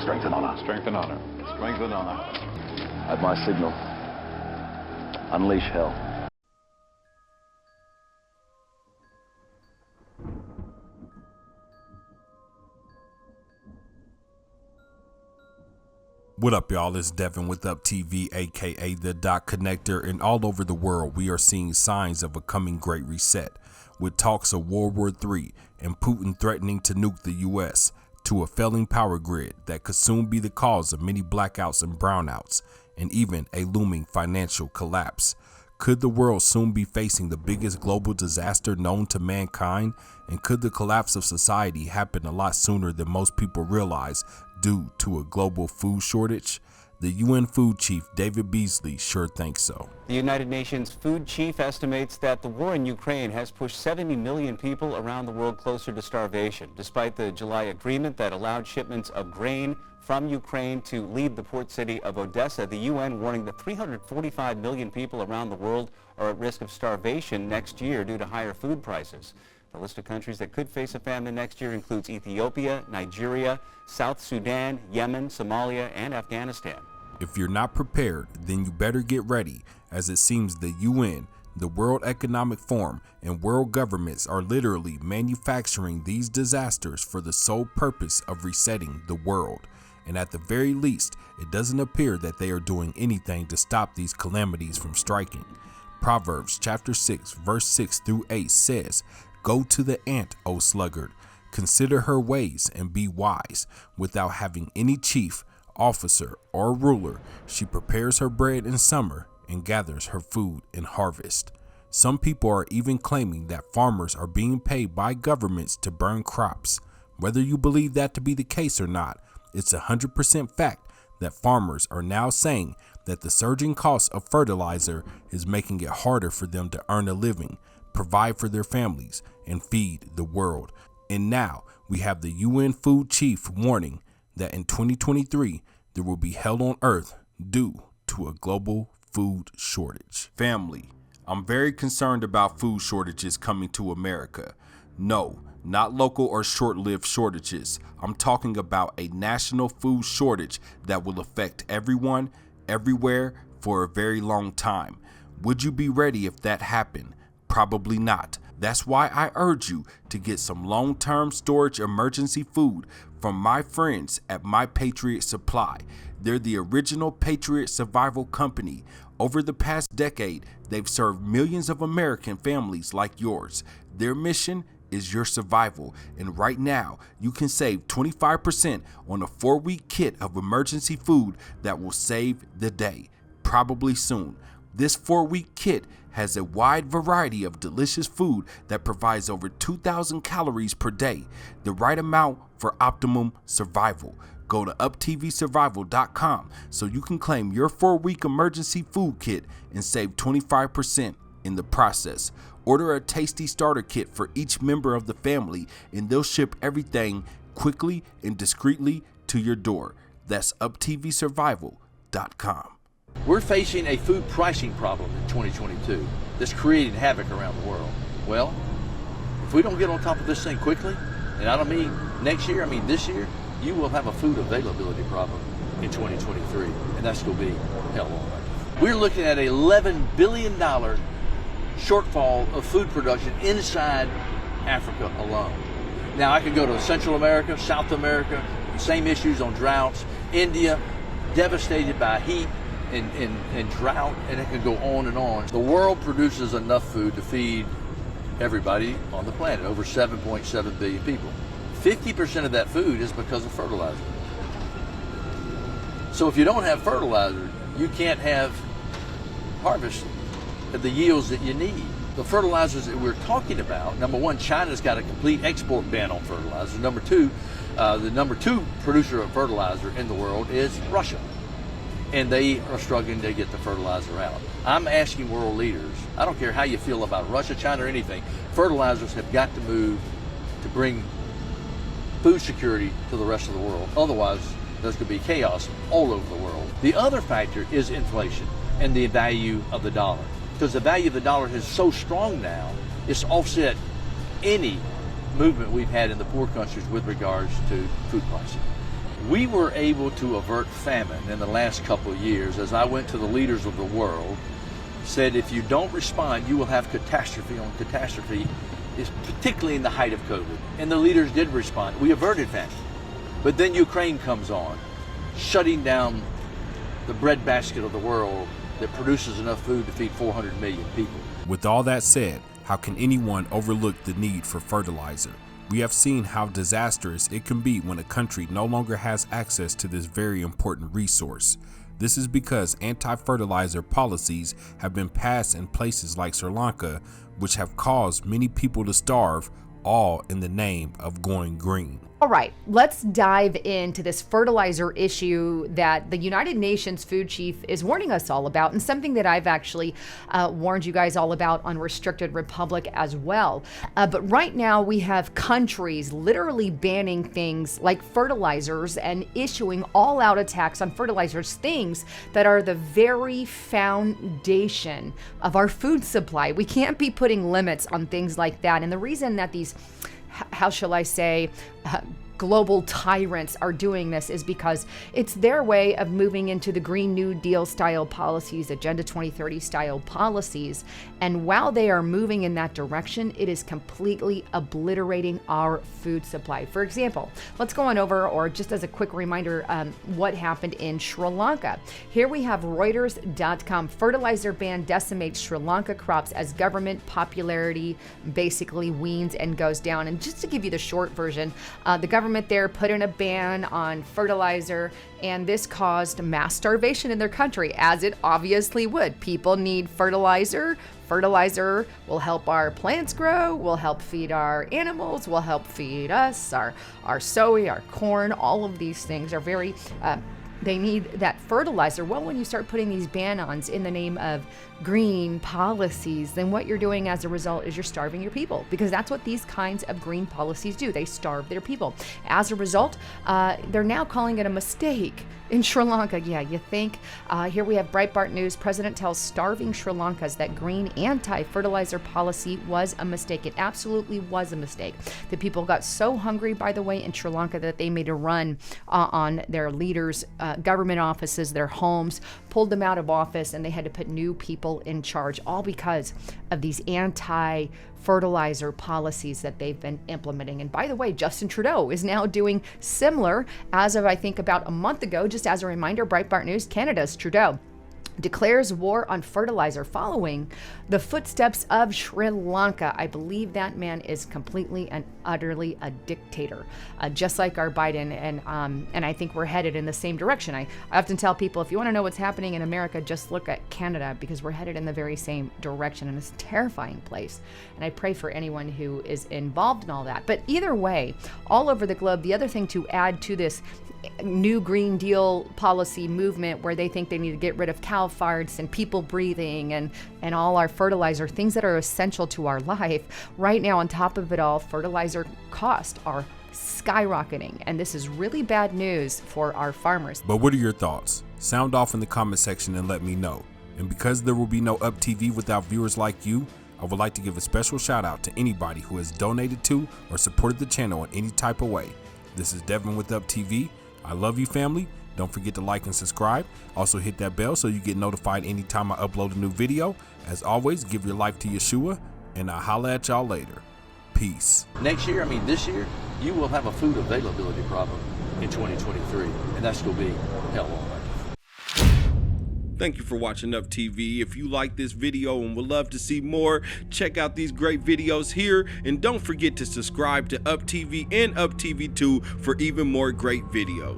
Strength and honor. Strength and honor. Strength and honor. At my signal, unleash hell. What up, y'all? It's Devin with UPTV, aka the Dot Connector, and all over the world we are seeing signs of a coming great reset, with talks of World War III and Putin threatening to nuke the US, to a failing power grid that could soon be the cause of many blackouts and brownouts, and even a looming financial collapse. Could the world soon be facing the biggest global disaster known to mankind? And could the collapse of society happen a lot sooner than most people realize due to a global food shortage? The UN food chief, David Beasley, sure thinks so. The United Nations food chief estimates that the war in Ukraine has pushed 70 million people around the world closer to starvation, despite the July agreement that allowed shipments of grain from Ukraine to leave the port city of Odessa. The UN warning that 345 million people around the world are at risk of starvation next year due to higher food prices. The list of countries that could face a famine next year includes Ethiopia, Nigeria, South Sudan, Yemen, Somalia, and Afghanistan. If you're not prepared, then you better get ready, as it seems the UN, the World Economic Forum, and world governments are literally manufacturing these disasters for the sole purpose of resetting the world. And at the very least, it doesn't appear that they are doing anything to stop these calamities from striking. Proverbs chapter 6, verse 6 through 8 says, "Go to the ant, O sluggard, consider her ways and be wise. Without having any chief, officer, or ruler, she prepares her bread in summer and gathers her food in harvest." Some people are even claiming that farmers are being paid by governments to burn crops. Whether you believe that to be the case or not, it's 100% fact that farmers are now saying that the surging cost of fertilizer is making it harder for them to earn a living, provide for their families, and feed the world. And now we have the UN food chief warning that in 2023 there will be hell on earth due to a global food shortage. Family, I'm very concerned about food shortages coming to America. No, not local or short-lived shortages. I'm talking about a national food shortage that will affect everyone, everywhere, for a very long time. Would you be ready if that happened? Probably not. That's why I urge you to get some long-term storage emergency food from my friends at My Patriot Supply. They're the original Patriot Survival Company. Over the past decade, they've served millions of American families like yours. Their mission is your survival, and right now you can save 25% on a 4-week kit of emergency food that will save the day, probably soon. This 4-week kit has a wide variety of delicious food that provides over 2,000 calories per day, the right amount for optimum survival. Go to UPTVsurvival.com so you can claim your 4-week emergency food kit and save 25% in the process. Order a tasty starter kit for each member of the family, and they'll ship everything quickly and discreetly to your door. That's UPTVsurvival.com. We're facing a food pricing problem in 2022 that's creating havoc around the world. Well, if we don't get on top of this thing quickly, and I don't mean next year, I mean this year, you will have a food availability problem in 2023, and that's going to be hell on earth. We're looking at an $11 billion shortfall of food production inside Africa alone. Now I could go to Central America, South America, same issues on droughts. India, devastated by heat and drought, and it could go on and on. The world produces enough food to feed everybody on the planet, over 7.7 billion people. 50% of that food is because of fertilizer. So if you don't have fertilizer, you can't have harvest at the yields that you need. The fertilizers that we're talking about, number one, China's got a complete export ban on fertilizer. Number two, the number 2 producer of fertilizer in the world is Russia, and they are struggling to get the fertilizer out. I'm asking world leaders, I don't care how you feel about Russia, China, or anything, fertilizers have got to move to bring food security to the rest of the world. Otherwise, there's going to be chaos all over the world. The other factor is inflation and the value of the dollar, because the value of the dollar is so strong now, it's offset any movement we've had in the poor countries with regards to food pricing. We were able to avert famine in the last couple of years as I went to the leaders of the world, said if you don't respond, you will have catastrophe on catastrophe, is particularly in the height of COVID. And the leaders did respond. We averted famine. But then Ukraine comes on, shutting down the breadbasket of the world that produces enough food to feed 400 million people. With all that said, how can anyone overlook the need for fertilizer? We have seen how disastrous it can be when a country no longer has access to this very important resource. This is because anti-fertilizer policies have been passed in places like Sri Lanka, which have caused many people to starve, all in the name of going green. All right, let's dive into this fertilizer issue that the United Nations food chief is warning us all about, and something that I've actually warned you guys all about on Restricted Republic as well. But right now we have countries literally banning things like fertilizers and issuing all-out attacks on fertilizers, things that are the very foundation of our food supply. We can't be putting limits on things like that. And the reason that these, how shall I say, global tyrants are doing this is because it's their way of moving into the Green New Deal style policies, Agenda 2030 style policies. And while they are moving in that direction, it is completely obliterating our food supply. For example, let's go on over, or just as a quick reminder, what happened in Sri Lanka. Here we have Reuters.com. Fertilizer ban decimates Sri Lanka crops as government popularity basically weans and goes down. And just to give you the short version, the government there put in a ban on fertilizer, and this caused mass starvation in their country, as it obviously would. People need fertilizer. Fertilizer will help our plants grow, will help feed our animals, will help feed us, our soy, our corn. All of these things are very they need that fertilizer. Well, when you start putting these ban-ons in the name of green policies, then what you're doing as a result is you're starving your people, because that's what these kinds of green policies do. They starve their people. As a result, they're now calling it a mistake in Sri Lanka. Yeah, you think? Here we have Breitbart News. President tells starving Sri Lankans that green anti-fertilizer policy was a mistake. It absolutely was a mistake. The people got so hungry, by the way, in Sri Lanka that they made a run on their leaders' government offices, their homes, pulled them out of office, and they had to put new people in charge, all because of these anti-fertilizer policies that they've been implementing. And by the way, Justin Trudeau is now doing similar as of, I think, about a month ago. Just as a reminder, Breitbart News, Canada's Trudeau declares war on fertilizer following the footsteps of Sri Lanka. I believe that man is completely and utterly a dictator, just like our Biden. And I think we're headed in the same direction. I often tell people, if you want to know what's happening in America, just look at Canada, because we're headed in the very same direction, and it's a terrifying place. And I pray for anyone who is involved in all that. But either way, all over the globe, the other thing to add to this new Green Deal policy movement, where they think they need to get rid of cow farts and people breathing and all our fertilizer, things that are essential to our life. Right now, on top of it all, fertilizer costs are skyrocketing, and this is really bad news for our farmers. But what are your thoughts? Sound off in the comment section and let me know. And because there will be no UpTV without viewers like you, I would like to give a special shout out to anybody who has donated to or supported the channel in any type of way. This is Devin with UpTV. I love you, family. Don't forget to like and subscribe. Also hit that bell so you get notified anytime I upload a new video. As always, give your life to Yeshua, and I'll holla at y'all later. Peace. Next year, this year, you will have a food availability problem in 2023, and that's going to be hell on earth. Thank you for watching UpTV. If you like this video and would love to see more, check out these great videos here. And don't forget to subscribe to UpTV and UpTV2 for even more great videos.